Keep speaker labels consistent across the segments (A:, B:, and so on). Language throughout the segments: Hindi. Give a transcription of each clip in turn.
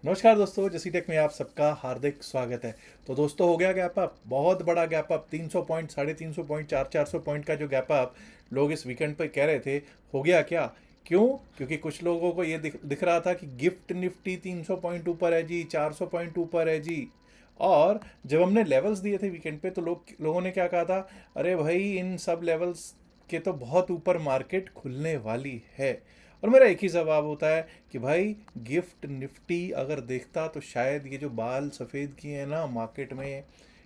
A: नमस्कार दोस्तों, जसी टेक में आप सबका हार्दिक स्वागत है। तो दोस्तों, हो गया गैप अप, बहुत बड़ा gap up. 300 point, 350 point, 400 point का जो गैप अप लोग इस वीकेंड पे कह रहे थे, हो गया क्या? क्यों? क्योंकि कुछ लोगों को ये दिख रहा था कि गिफ्ट निफ्टी 300 पॉइंट ऊपर है जी, 400 पॉइंट ऊपर है जी। और जब हमने लेवल्स दिए थे वीकेंड पे, तो लोगों ने क्या कहा था, अरे भाई इन सब लेवल्स के तो बहुत ऊपर मार्केट खुलने वाली है। और मेरा एक ही जवाब होता है कि भाई, गिफ्ट निफ्टी अगर देखता तो शायद ये जो बाल सफ़ेद किए हैं ना मार्केट में,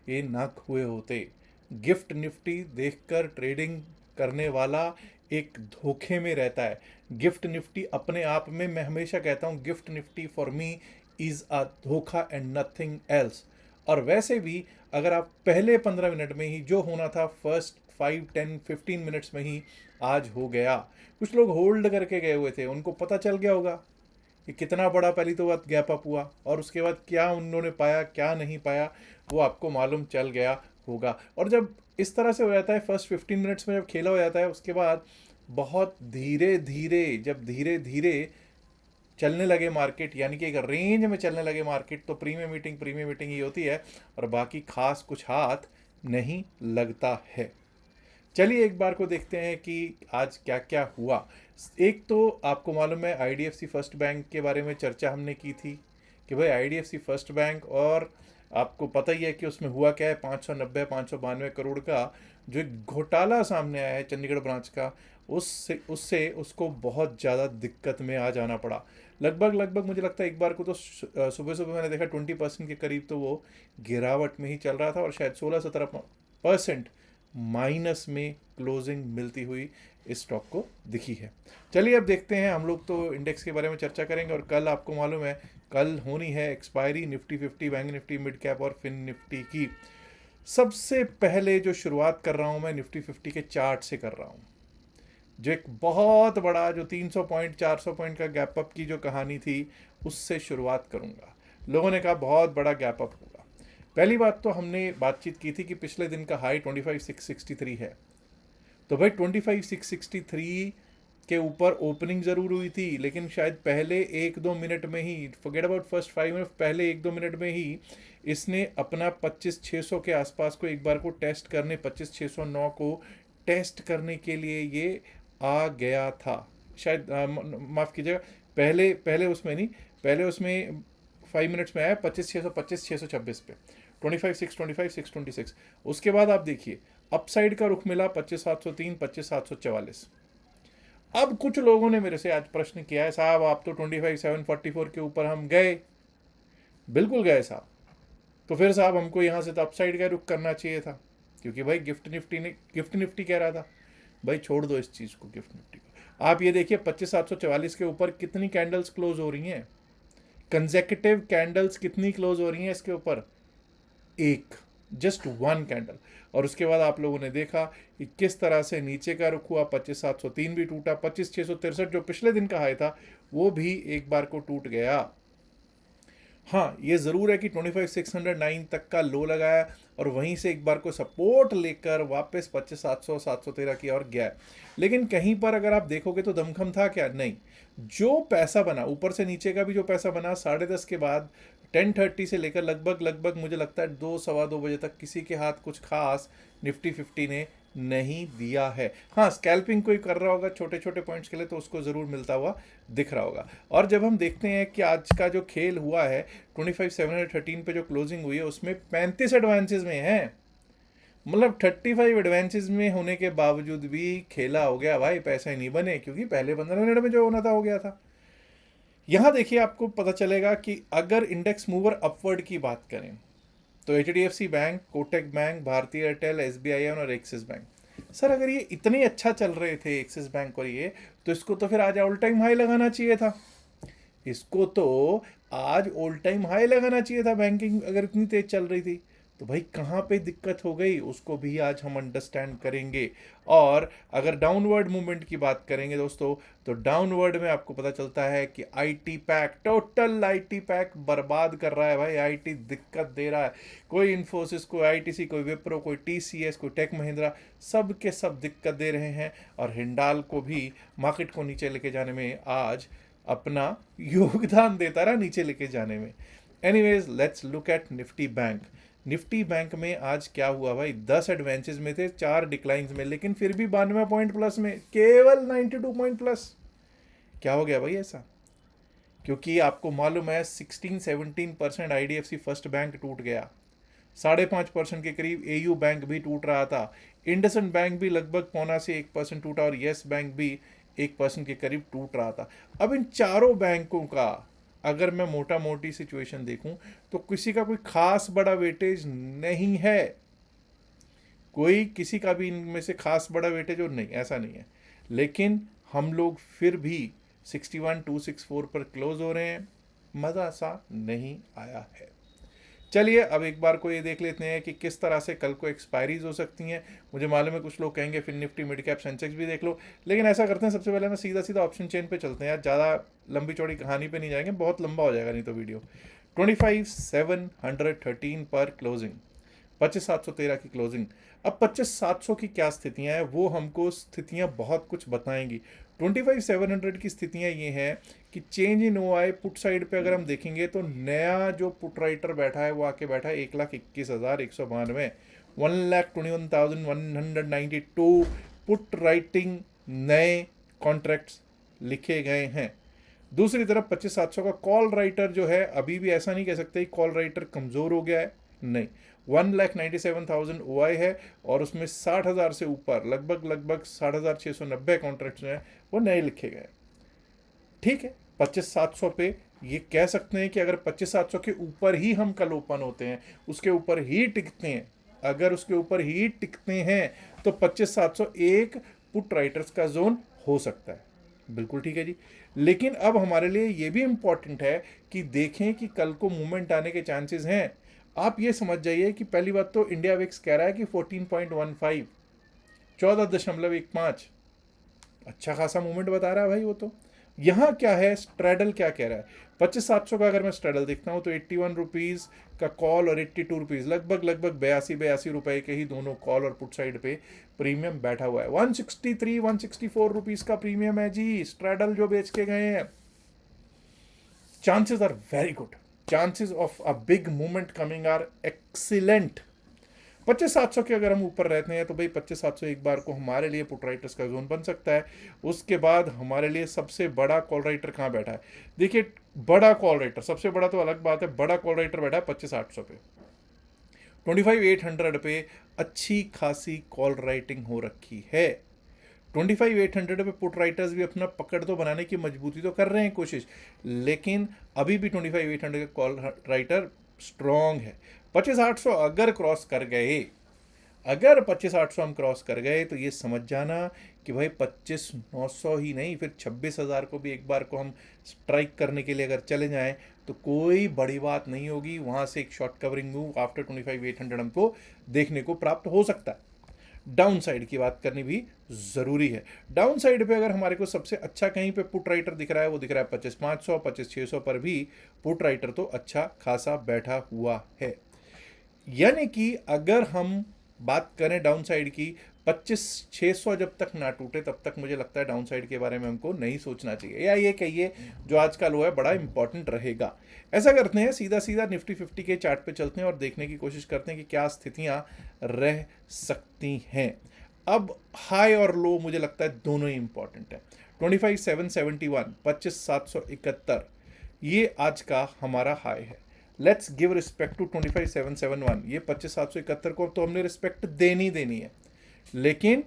A: ये ना हुए होते। गिफ्ट निफ्टी देखकर ट्रेडिंग करने वाला एक धोखे में रहता है। गिफ्ट निफ्टी अपने आप में, मैं हमेशा कहता हूँ, gift Nifty for me is a धोखा एंड नथिंग एल्स। और वैसे भी अगर आप पहले 15 मिनट में ही जो होना था, फर्स्ट 5, 10, 15 मिनट्स में ही आज हो गया। कुछ लोग होल्ड करके गए हुए थे, उनको पता चल गया होगा कि कितना बड़ा पहली तो बात गैप अप हुआ, और उसके बाद क्या उन्होंने पाया क्या नहीं पाया, वो आपको मालूम चल गया होगा। और जब इस तरह से हो जाता है, फर्स्ट 15 मिनट्स में जब खेला हो जाता है, उसके बाद बहुत धीरे धीरे, जब धीरे धीरे चलने लगे मार्केट, यानी कि एक रेंज में चलने लगे मार्केट, तो प्रीमियम मीटिंग ही होती है, और बाकी खास कुछ हाथ नहीं लगता है। चलिए एक बार को देखते हैं कि आज क्या क्या हुआ। एक तो आपको मालूम है, आईडीएफसी फर्स्ट बैंक के बारे में चर्चा हमने की थी कि भाई आईडीएफसी फर्स्ट बैंक, और आपको पता ही है कि उसमें हुआ क्या है, 592 करोड़ का जो एक घोटाला सामने आया है चंडीगढ़ ब्रांच का, उससे उससे उसको बहुत ज़्यादा दिक्कत में आ जाना पड़ा। लगभग लगभग मुझे लगता है एक बार को तो सुबह सुबह मैंने देखा 20% के करीब तो वो गिरावट में ही चल रहा था, और शायद 16-17% माइनस में क्लोजिंग मिलती हुई इस स्टॉक को दिखी है। चलिए अब देखते हैं, हम लोग तो इंडेक्स के बारे में चर्चा करेंगे, और कल आपको मालूम है, कल होनी है expiry Nifty 50, bank Nifty, mid cap और फिन निफ्टी की। सबसे पहले जो शुरुआत कर रहा हूं मैं, निफ्टी 50 के चार्ट से कर रहा हूं। जो एक बहुत बड़ा, जो 300 पॉइंट 400 पॉइंट का गैप अप की जो कहानी थी, उससे शुरुआत करूंगा। लोगों ने कहा बहुत बड़ा गैप अप होगा। पहली बात तो हमने बातचीत की थी कि पिछले दिन का हाई 25,663 है। तो भाई 25,663 के ऊपर ओपनिंग ज़रूर हुई थी, लेकिन शायद पहले 1-2 मिनट में ही, फॉरगेट अबाउट फर्स्ट 5 मिनट, पहले 1-2 मिनट में ही इसने अपना 25,600 के आसपास को एक बार को टेस्ट करने, 25,609 को टेस्ट करने के लिए ये आ गया था। शायद माफ़ कीजिएगा, पहले पहले उसमें नहीं, पहले उसमें 5 मिनट्स में आया 25,600, 25,626 पे, 25,625, 626। उसके बाद आप देखिए अपसाइड का रुख मिला 25,703, 25,744। अब कुछ लोगों ने मेरे से आज प्रश्न किया है, साहब आप तो 25,744 के ऊपर हम गए। बिल्कुल गए साहब। तो फिर साहब हमको यहाँ से तो अपसाइड का रुख करना चाहिए था, क्योंकि भाई गिफ्ट निफ्टी कह रहा था। भाई छोड़ दो इस चीज़ को, गिफ्ट निफ्टी को। आप ये देखिए 25,744 के ऊपर कितनी कैंडल्स क्लोज हो रही हैं, कंजेक्यूटिव कैंडल्स कितनी क्लोज हो रही हैं इसके ऊपर, एक, जस्ट वन कैंडल। और उसके बाद आप लोगों ने देखा कि किस तरह से नीचे का रुख हुआ, 25,703 भी टूटा, 25,663 जो पिछले दिन का हाई था वो भी एक बार को टूट गया। हाँ, ये ज़रूर है कि 25,609 तक का लो लगाया, और वहीं से एक बार को सपोर्ट लेकर वापस 25,700, 713 की ओर गया। लेकिन कहीं पर अगर आप देखोगे तो दमखम था क्या? नहीं। जो पैसा बना, ऊपर से नीचे का भी जो पैसा बना, 10:30 के बाद 10:30 से लेकर लगभग लगभग मुझे लगता है 2, 2:15 बजे तक किसी के हाथ कुछ खास निफ्टी 50 ने नहीं दिया है। हाँ, स्कैल्पिंग कोई कर रहा होगा छोटे छोटे पॉइंट्स के लिए, तो उसको ज़रूर मिलता हुआ दिख रहा होगा। और जब हम देखते हैं कि आज का जो खेल हुआ है, 25,713 पे जो क्लोजिंग हुई है, उसमें 35 एडवांसेस में है। मतलब 35 एडवांसेस में होने के बावजूद भी खेला हो गया भाई, पैसे नहीं बने, क्योंकि पहले 15 मिनट में जो होना था हो गया था। यहाँ देखिए आपको पता चलेगा कि अगर इंडेक्स मूवर अपवर्ड की बात करें, तो एचडीएफसी बैंक, कोटक बैंक, भारतीय एयरटेल, एसबीआई और एक्सिस बैंक। सर अगर ये इतने अच्छा चल रहे थे एक्सिस बैंक और ये, तो इसको तो फिर आज ऑल टाइम हाई लगाना चाहिए था। इसको तो आज ऑल टाइम हाई लगाना चाहिए था, बैंकिंग अगर इतनी तेज चल रही थी। तो भाई कहाँ पे दिक्कत हो गई, उसको भी आज हम अंडरस्टैंड करेंगे। और अगर डाउनवर्ड मूवमेंट की बात करेंगे दोस्तों, तो डाउनवर्ड में आपको पता चलता है कि IT pack, total IT pack बर्बाद कर रहा है भाई। आईटी दिक्कत दे रहा है। कोई इन्फोसिस, कोई आईटीसी, कोई विप्रो, कोई टीसीएस, कोई टेक महिंद्रा, सब के सब दिक्कत दे रहे हैं। और हिंडाल को भी मार्केट को नीचे लेके जाने में आज अपना योगदान देता रहा नीचे लेके जाने में। Anyways let's look at Nifty bank. Nifty bank में आज क्या हुआ भाई, 10 एडवांसेस में थे, 4 डिक्लाइंस में, लेकिन फिर भी 92 पॉइंट प्लस में, केवल 92 पॉइंट प्लस। क्या हो गया भाई ऐसा? क्योंकि आपको मालूम है 16-17% आईडीएफसी फर्स्ट बैंक टूट गया, 5.5% के करीब एयू बैंक भी टूट रहा था, इंडसइंड बैंक भी लगभग 0.25% टूटा और येस बैंक भी 1% के करीब टूट रहा था। अब इन चारों बैंकों का अगर मैं मोटा मोटी सिचुएशन देखूं तो किसी का कोई खास बड़ा वेटेज नहीं है, कोई किसी का भी इनमें से खास बड़ा वेटेज और नहीं, ऐसा नहीं है। लेकिन हम लोग फिर भी 61,264 पर क्लोज हो रहे हैं, मज़ा सा नहीं आया है। चलिए अब एक बार को ये देख लेते हैं कि किस तरह से कल को एक्सपायरीज हो सकती हैं। मुझे मालूम है कुछ लोग कहेंगे फिर निफ्टी मिड कैप सेंसेक्स भी देख लो, लेकिन ऐसा करते हैं सबसे पहले ना सीधा सीधा ऑप्शन चेन पे चलते हैं यार, ज़्यादा लंबी चौड़ी कहानी पे नहीं जाएंगे, बहुत लंबा हो जाएगा नहीं तो वीडियो। 25,713 पर क्लोजिंग, 25,713 की क्लोजिंग। अब 25,700 की क्या स्थितियां हैं वो हमको स्थितियां बहुत कुछ बताएंगी। 25,700 की स्थितियां ये हैं कि change in OI put side पे अगर हम देखेंगे तो नया जो पुट राइटर बैठा है वो आके बैठा है 1,21,192, 1,21,192 पुट राइटिंग नए कॉन्ट्रैक्ट्स लिखे गए हैं। दूसरी तरफ 25,700 का कॉल राइटर जो है, अभी भी ऐसा नहीं कह सकते कॉल राइटर कमज़ोर हो गया है, नहीं, 1,97,000 ओआई है और उसमें 60,000 से ऊपर लगभग 60,690 कॉन्ट्रैक्ट्स हैं वो नए लिखे गए। ठीक है, 25,700 पे ये कह सकते हैं कि अगर 25,700 के ऊपर ही हम कल ओपन होते हैं, उसके ऊपर ही टिकते हैं, अगर उसके ऊपर ही टिकते हैं तो 25,700 एक पुट राइटर्स का जोन हो सकता है। बिल्कुल ठीक है जी। लेकिन अब हमारे लिए ये भी इंपॉर्टेंट है कि देखें कि कल को मूवमेंट आने के चांसेस हैं। आप ये समझ जाइए कि पहली बात तो इंडिया विक्स कह रहा है कि 14.15, 14.15, अच्छा खासा मूवमेंट बता रहा है भाई वो तो। यहाँ क्या है, स्ट्रेडल क्या कह रहा है, 25,700 का अगर मैं स्ट्रेडल देखता हूँ तो 81 रुपीज़ का कॉल और 82 रुपीज़, लगभग 82 रुपए के ही दोनों कॉल और पुट साइड पे प्रीमियम बैठा हुआ है। 164 रुपीज़ का प्रीमियम है जी स्ट्रेडल जो बेच के गए हैं। Chances are very good, chances of a big movement coming are excellent. 25,700 के अगर हम ऊपर रहते हैं तो भाई 25,700 एक बार को हमारे लिए पुट राइटर्स का जोन बन सकता है। उसके बाद हमारे लिए सबसे बड़ा कॉल राइटर कहाँ बैठा है, देखिए बड़ा कॉल राइटर, सबसे बड़ा तो अलग बात है, बड़ा कॉल राइटर बैठा है 25,800 पे, 25,800 पे अच्छी खासी कॉल राइटिंग हो रखी है। 25,800 पे पुट राइटर्स भी अपना पकड़ तो बनाने की मजबूती तो कर रहे हैं कोशिश, लेकिन अभी भी 25,800 का कॉल राइटर स्ट्रॉन्ग है। 25,800 अगर क्रॉस कर गए, अगर 25,800 हम क्रॉस कर गए तो ये समझ जाना कि भाई 25,900 ही नहीं, फिर 26,000 को भी एक बार को हम स्ट्राइक करने के लिए अगर चले जाएं तो कोई बड़ी बात नहीं होगी, वहाँ से एक शॉर्ट कवरिंग मूव आफ्टर 25,800 हमको देखने को प्राप्त हो सकता है। डाउन साइड की बात करनी भी ज़रूरी है। डाउन साइड पे अगर हमारे को सबसे अच्छा कहीं पे पुट राइटर दिख रहा है वो दिख रहा है 25,500, 25,600 पर भी पुट राइटर तो अच्छा खासा बैठा हुआ है। यानी कि अगर हम बात करें डाउन साइड की, 25,600 जब तक ना टूटे तब तक मुझे लगता है डाउन साइड के बारे में हमको नहीं सोचना चाहिए, या ये कहिए जो आज का लो है बड़ा इंपॉर्टेंट रहेगा। ऐसा करते हैं सीधा सीधा निफ्टी 50 के चार्ट पे चलते हैं और देखने की कोशिश करते हैं कि क्या स्थितियां रह सकती हैं। अब हाई और लो मुझे लगता है दोनों ही इंपॉर्टेंट है। 25,771, 25,771 ये आज का हमारा हाई है। लेट्स गिव रिस्पेक्ट टू 25,771, ये 25,771 को तो हमने रिस्पेक्ट देनी है, लेकिन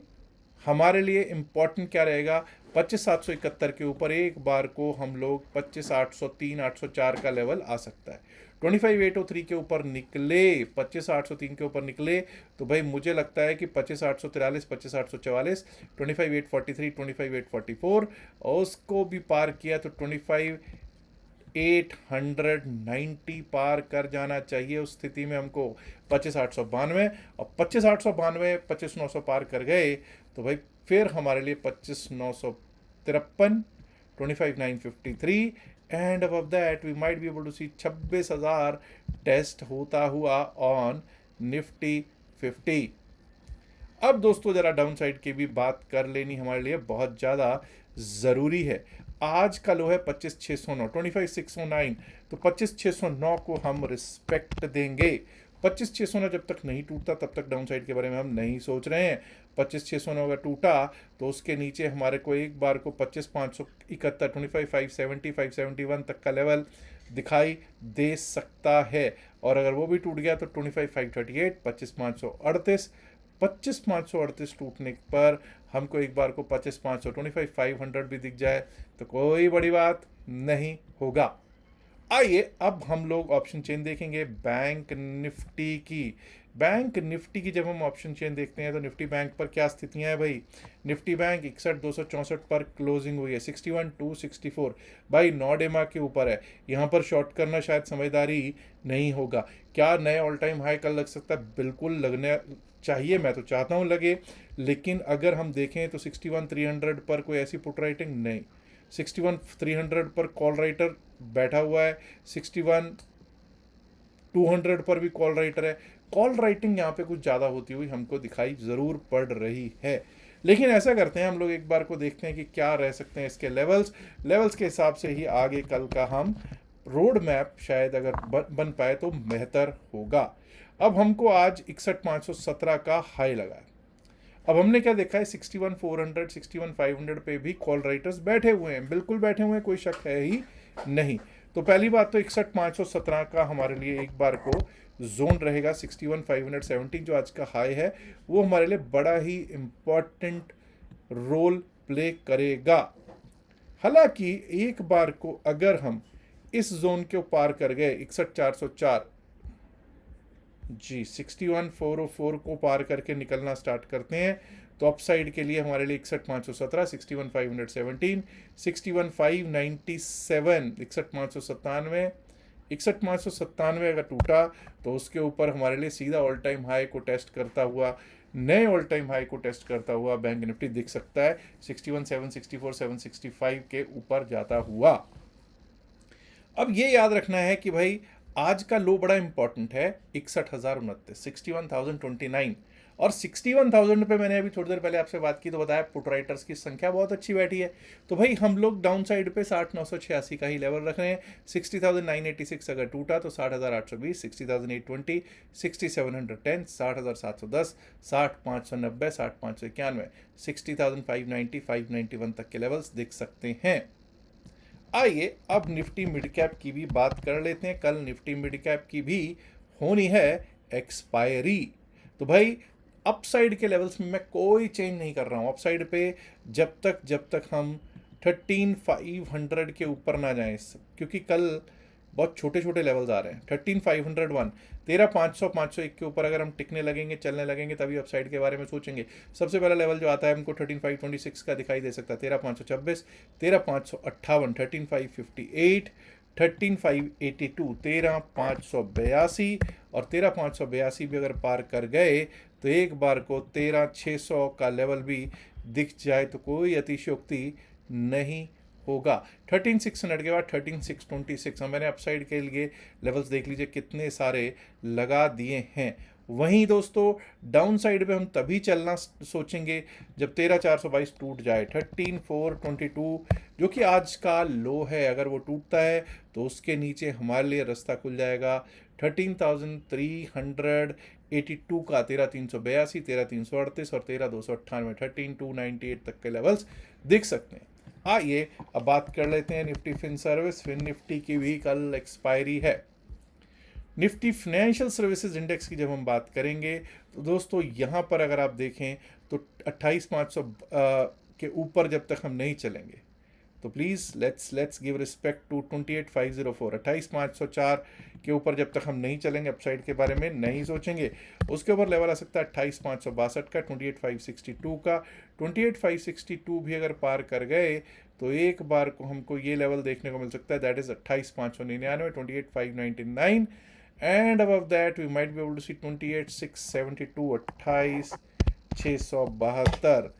A: हमारे लिए इंपॉर्टेंट क्या रहेगा, 25,771 के ऊपर एक बार को हम लोग 25,803, 804 का लेवल आ सकता है। 25,803 के ऊपर निकले, 25,803 के ऊपर निकले तो भाई मुझे लगता है कि 25,843, 25,844, 25,843, 25,844 और उसको भी पार किया तो 25,890 पार कर जाना चाहिए। उस स्थिति में हमको 25,892 और 25,892, 25,900 पार कर गए तो भाई फिर हमारे लिए 25,953, 25,953 and above that we might be able to see 26,000 test होता हुआ ऑन निफ्टी 50। अब दोस्तों जरा डाउन साइड की भी बात कर लेनी हमारे लिए बहुत ज़्यादा ज़रूरी है। आज का लो है 25,609, 25,609। तो 25,609 को हम रिस्पेक्ट देंगे। 25,609 जब तक नहीं टूटता तब तक डाउन साइड के बारे में हम नहीं सोच रहे हैं। 25,609 अगर टूटा तो उसके नीचे हमारे को एक बार को 25,571, 25,570, 571 तक का लेवल दिखाई दे सकता है। और अगर वो भी टूट गया तो 25,538, 25,538, 25,538 टूटने पर हमको एक बार को 25,500, 25,500 भी दिख जाए तो कोई बड़ी बात नहीं होगा। आइए अब हम लोग ऑप्शन चेन देखेंगे बैंक निफ्टी की। बैंक निफ्टी की जब हम ऑप्शन चेन देखते हैं तो निफ्टी बैंक पर क्या स्थितियां हैं भाई। निफ्टी बैंक 61,264 पर क्लोजिंग हुई है, 61,264 भाई 9 डेमा के ऊपर है। यहाँ पर शॉर्ट करना शायद समझदारी नहीं होगा। क्या नए ऑल टाइम हाई कल लग सकता है? बिल्कुल लगने चाहिए, मैं तो चाहता हूँ लगे, लेकिन अगर हम देखें तो 61,300 पर कोई ऐसी पुट राइटिंग नहीं। 61,300 पर कॉल राइटर बैठा हुआ है, 61,200 पर भी कॉल राइटर है। कॉल राइटिंग यहाँ पे कुछ ज़्यादा होती हुई हमको दिखाई ज़रूर पड़ रही है। लेकिन ऐसा करते हैं, हम लोग एक बार को देखते हैं कि क्या रह सकते हैं इसके लेवल्स के हिसाब से ही आगे कल का हम रोड मैप शायद अगर बन पाए तो बेहतर होगा। अब हमको आज 61,517 का हाई लगा है। अब हमने क्या देखा है, 61,400, 61,500 पे भी कॉल राइटर्स बैठे हुए हैं, बिल्कुल बैठे हुए हैं, कोई शक है ही नहीं। तो पहली बात तो 61,517 का हमारे लिए एक बार को जोन रहेगा। 61,517 जो आज का हाई है वो हमारे लिए बड़ा ही इम्पॉर्टेंट रोल प्ले करेगा। हालांकि एक बार को अगर हम इस जोन के पार कर गए 61,404 जी, 61,404 को पार करके निकलना स्टार्ट करते हैं तो अपसाइड के लिए हमारे लिए 61,517, 61,517, 61,597, 61,597, 61,597 अगर टूटा तो उसके ऊपर हमारे लिए सीधा ऑल टाइम हाई को टेस्ट करता हुआ, नए ऑल टाइम हाई को टेस्ट करता हुआ बैंक निफ्टी दिख सकता है 61,764, 765 के ऊपर जाता हुआ। अब ये याद रखना है कि भाई आज का लो बड़ा इंपॉर्टेंट है, 61,029, 61,029। और 61,000 पे मैंने अभी थोड़ी देर पहले आपसे बात की तो बताया पुट राइटर्स की संख्या बहुत अच्छी बैठी है। तो भाई हम लोग डाउन साइड पे 60,986 का ही लेवल रख रहे हैं। 60,986 अगर टूटा तो 60,820, 60,820, 6,710, 60,710, 60,590, 60,591, 60,590, 591 तक के लेवल्स दिख सकते हैं। आइए अब निफ्टी मिड कैप की भी बात कर लेते हैं। कल निफ्टी मिड कैप की भी होनी है एक्सपायरी। तो भाई अपसाइड के लेवल्स में मैं कोई चेंज नहीं कर रहा हूँ। अपसाइड पे जब तक हम 13,500 के ऊपर ना जाएं, क्योंकि कल बहुत छोटे छोटे लेवल्स आ रहे हैं। 13,501, 13,500, 501 के ऊपर अगर हम टिकने लगेंगे, चलने लगेंगे, तभी अपसाइड के बारे में सोचेंगे। सबसे पहला लेवल जो आता है हमको 13,526 का दिखाई दे सकता है, 13,526, 13,558, 13,558, 13,582, 13,582 और 13,582 भी अगर पार कर गए तो एक बार को 13,600 का लेवल भी दिख जाए तो कोई अतिशयोक्ति नहीं होगा। 13,600 के बाद 13,626 मैंने अपसाइड के लिए लेवल्स देख लीजिए कितने सारे लगा दिए हैं। वहीं दोस्तों डाउन साइड पे हम तभी चलना सोचेंगे जब 13,422 टूट जाए। 13,422 जो कि आज का लो है, अगर वो टूटता है तो उसके नीचे हमारे लिए रास्ता खुल जाएगा 13,382 का, 13,382, 13,338 और 13,298, 13,298 तक के लेवल्स दिख सकते हैं। आइए अब बात कर लेते हैं Nifty fin service. Fin Nifty की भी कल एक्सपायरी है। निफ्टी फाइनेंशियल सर्विसेज इंडेक्स की जब हम बात करेंगे तो दोस्तों यहाँ पर अगर आप देखें तो 28,500 के ऊपर जब तक हम नहीं चलेंगे तो please let's give respect to 28,504, 28,504 के ऊपर जब तक हम नहीं चलेंगे, अपसाइड के बारे में नहीं सोचेंगे। उसके ऊपर लेवल आ सकता है 28,562 का, 28,562 का। 28,562 भी अगर पार कर गए तो एक बार को हमको ये लेवल देखने को मिल सकता है, that is 28,599, 28,599 and above that we might be able to see 28,672, 28,672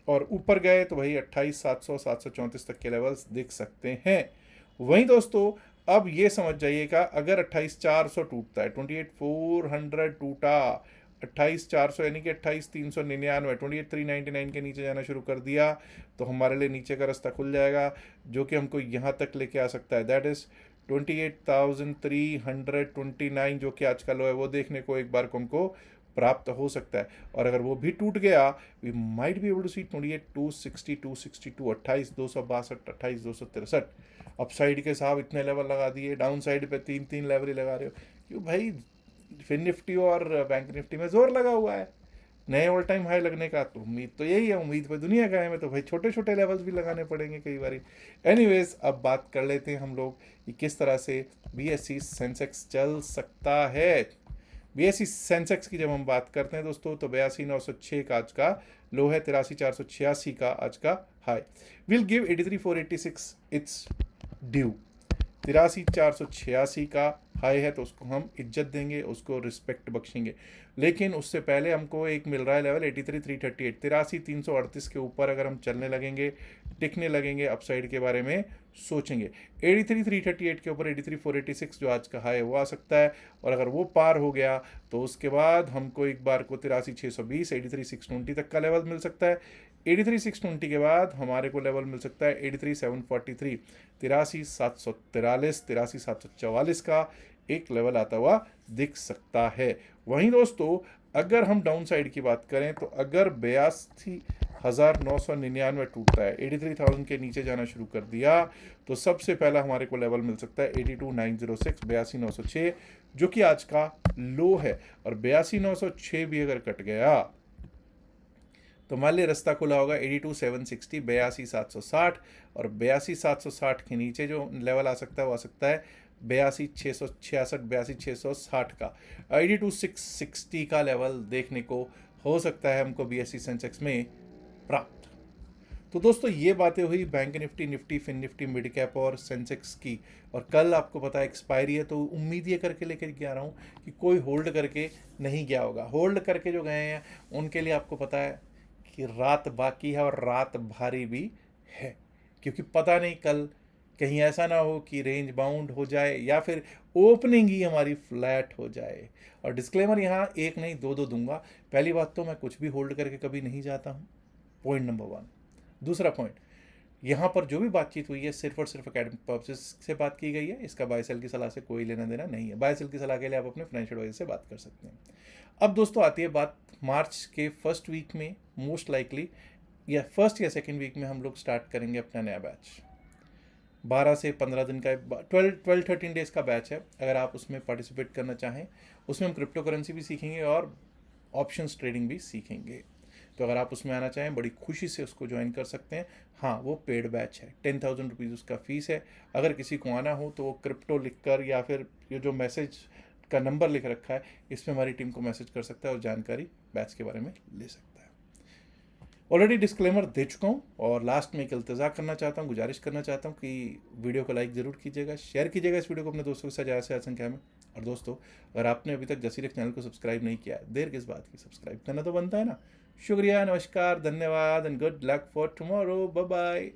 A: और ऊपर गए तो वही 28,700, 734 तक के लेवल्स दिख सकते हैं। वहीं दोस्तों अब ये समझ जाइएगा, अगर 28,400 टूटता है, 28,400 टूटा, 28,400 यानी कि 28,399 28,399 के नीचे जाना शुरू कर दिया तो हमारे लिए नीचे का रास्ता खुल जाएगा, जो कि हमको यहाँ तक लेके आ सकता है। दैट इज़ 28,329 जो कि आज का लो है, वो देखने को एक बार को हमको प्राप्त हो सकता है। और अगर वो भी टूट गया, we might be able to see 28,260 262 28,262 28,263। Upside के साहब इतने लेवल लगा दिए, डाउन साइड पे तीन तीन लेवल ही लगा रहे हो क्यों भाई? फिन निफ्टी और बैंक निफ्टी में जोर लगा हुआ है नए ऑल टाइम हाई लगने का, तो उम्मीद तो यही है, उम्मीद पे दुनिया का है में, तो भाई छोटे छोटे लेवल्स भी लगाने पड़ेंगे कई बार। एनीवेज, अब बात कर लेते हैं हम लोग कि किस तरह से BSE सेंसेक्स चल सकता है। BSE सेंसेक्स की जब हम बात करते हैं दोस्तों, तो 82,906 का आज का लो है, 83,486 का आज का high. Will give 83,486 it's due. 83,486 का हाई है तो उसको हम इज्जत देंगे, उसको रिस्पेक्ट बख्शेंगे। लेकिन उससे पहले हमको एक मिल रहा है लेवल 83,338 83,338 के ऊपर अगर हम चलने लगेंगे, टिकने लगेंगे, अपसाइड के बारे में सोचेंगे। 83,338 के ऊपर 83,486 जो आज का हाई है वो आ सकता है, और अगर वो पार हो गया तो उसके बाद हमको एक बार को 83,620 83,620 तक का लेवल मिल सकता है। 83,620 के बाद हमारे को लेवल मिल सकता है 83,743 83,743 83,744 का एक लेवल आता हुआ दिख सकता है। वहीं दोस्तों, अगर हम डाउन साइड की बात करें तो अगर 82,999 टूटता है, 83,000 के नीचे जाना शुरू कर दिया, तो सबसे पहला हमारे को लेवल मिल सकता है 82,906 82,906 जो कि आज का लो है। और 82,906 भी अगर कट गया तो मान लिया रास्ता खुला होगा 82,760 82,760, और 82,760 के नीचे जो लेवल आ सकता है वो आ सकता है 82,666 82,660 का। 82,660 का लेवल देखने को हो सकता है हमको BSE सेंसेक्स में प्राप्त। तो दोस्तों, ये बातें हुई bank Nifty, Nifty, fin Nifty, mid cap और सेंसेक्स की। और कल आपको पता है एक्सपायरी है, तो उम्मीद ये करके लेकर के आ रहा हूँ कि कोई होल्ड करके नहीं गया होगा। होल्ड करके जो गए हैं उनके लिए आपको पता है कि रात बाकी है और रात भारी भी है, क्योंकि पता नहीं कल कहीं ऐसा ना हो कि रेंज बाउंड हो जाए या फिर ओपनिंग ही हमारी फ्लैट हो जाए। और डिस्क्लेमर यहाँ एक नहीं दो दो दूंगा। पहली बात तो मैं कुछ भी होल्ड करके कभी नहीं जाता हूँ, पॉइंट नंबर 1। दूसरा पॉइंट, यहाँ पर जो भी बातचीत हुई है सिर्फ और सिर्फ एकेडमिक पर्पसेस से बात की गई है, इसका बाय सेल की सलाह से कोई लेना देना नहीं है। बाय सेल की सलाह के लिए आप अपने फाइनेंशियल एडवाइजर से बात कर सकते हैं। अब दोस्तों आती है बात मार्च के फर्स्ट वीक में, मोस्ट लाइकली या फर्स्ट या सेकेंड वीक में हम लोग स्टार्ट करेंगे अपना नया बैच। 12 से 15 दिन का 12-13 डेज का बैच है। अगर आप उसमें पार्टिसिपेट करना चाहें, उसमें हम क्रिप्टो करेंसी भी सीखेंगे और ऑप्शंस ट्रेडिंग भी सीखेंगे। तो अगर आप उसमें आना चाहें, बड़ी खुशी से उसको ज्वाइन कर सकते हैं। हाँ, वो पेड बैच है, 10,000 रुपीज़ उसका फ़ीस है। अगर किसी को आना हो तो वो क्रिप्टो लिख कर या फिर ये जो मैसेज का नंबर लिख रखा है इस पर हमारी टीम को मैसेज कर सकता है और जानकारी बैच के बारे में ले सकता है। ऑलरेडी डिस्क्लेमर दे चुका हूँ, और लास्ट में एक इल्तजा करना चाहता हूँ, गुजारिश करना चाहता हूँ कि वीडियो को लाइक ज़रूर कीजिएगा, शेयर कीजिएगा इस वीडियो को अपने दोस्तों के साथ ज़्यादा से ज़्यादा संख्या में। और दोस्तों, अगर आपने अभी तक जसीरेख चैनल को सब्सक्राइब नहीं किया है, देर किस बात की, सब्सक्राइब करना तो बनता है ना। शुक्रिया, नमस्कार, धन्यवाद and good luck for tomorrow. Bye bye.